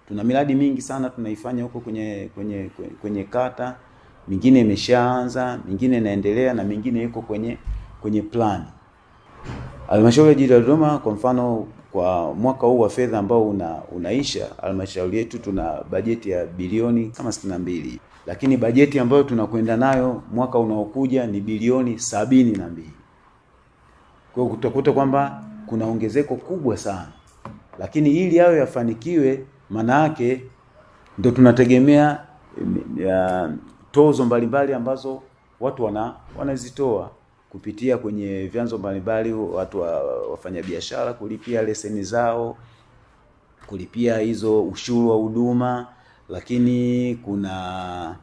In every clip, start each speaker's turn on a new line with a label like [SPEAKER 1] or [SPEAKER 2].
[SPEAKER 1] Tuna miradi mingi sana tunaifanya huko kwenye kata, mingine imeshaanza, mingine inaendelea na mingine iko kwenye plani. Halmashauri ya Jiji la Dodoma kwa mfano kwa mwaka huu wa fedha ambao unaisha, halmashauri yetu tuna bajeti ya bilioni kama 62. Lakini bajeti ambayo tunakwenda nayo mwaka unaokuja ni bilioni 72. Kwa hiyo utakuta kwamba kuna ongezeko kubwa sana. Lakini ili hayo yafanikiwe, maana yake ndio tunategemea tozo mbalimbali ambazo watu wanazitoa kupitia kwenye vyanzo mbalimbali, watu wafanya biashara kulipia leseni zao, kulipia hizo ushuru wa huduma, lakini kuna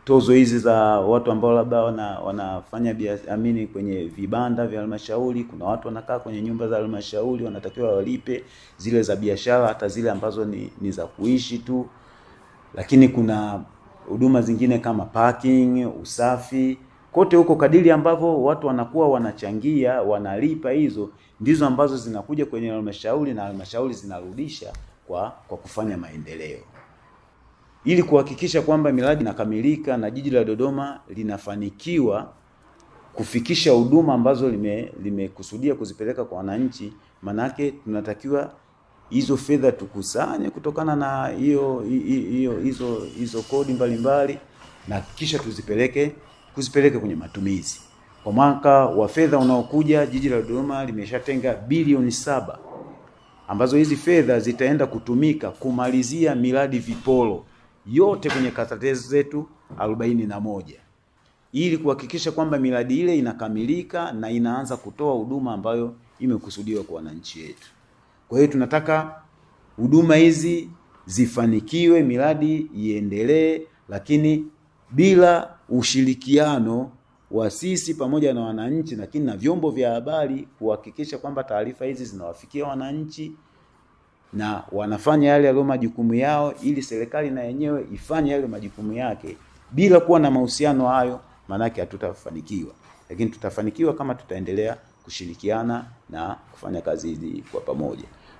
[SPEAKER 1] tozo hizi za watu ambao labda wanafanya biashara kwenye vibanda vya halmashauri. Kuna watu wanakaa kwenye nyumba za halmashauri, wanatakiwa walipe zile za biashara, hata zile ambazo ni za kuishi tu. Lakini kuna huduma zingine kama parking, usafi, kote huko kadiri ambavyo watu wanakuwa wanachangia, wanalipa, hizo ndizo ambazo zinakuja kwenye halmashauri na halmashauri zinarudisha kwa kufanya maendeleo. Ili kuhakikisha kwamba miradi inakamilika na Jiji la Dodoma linafanikiwa kufikisha huduma ambazo limekusudia kuzipeleka kwa wananchi, manake tunatakiwa hizo fedha tukusanye kutokana na hizo kodi mbalimbali na kisha kuzipeleke kwenye matumizi. Kwa mwaka wa fedha unaokuja Jiji la Dodoma limeshatenga bilioni 7 ambazo hizi fedha zitaenda kutumika kumalizia miradi viporo yote kwenye kata zetu 41 ili kuhakikisha kwamba miradi ile inakamilika na inaanza kutoa huduma ambayo imekusudiwa kwa wananchi wetu. Kwa hiyo tunataka huduma hizi zifanikiwe, miradi iendelee, lakini bila ushirikiano wa sisi pamoja na wananchi, lakini na vyombo vya habari kuhakikisha kwamba taarifa hizi zinawafikia wananchi na wanafanya yale yaliyo majukumu yao, ili serikali na yenyewe ifanye yale majukumu yake. Bila kuwa na mahusiano hayo, maana yake hatutafanikiwa. Lakini tutafanikiwa kama tutaendelea kushirikiana na kufanya kazi hizi kwa pamoja.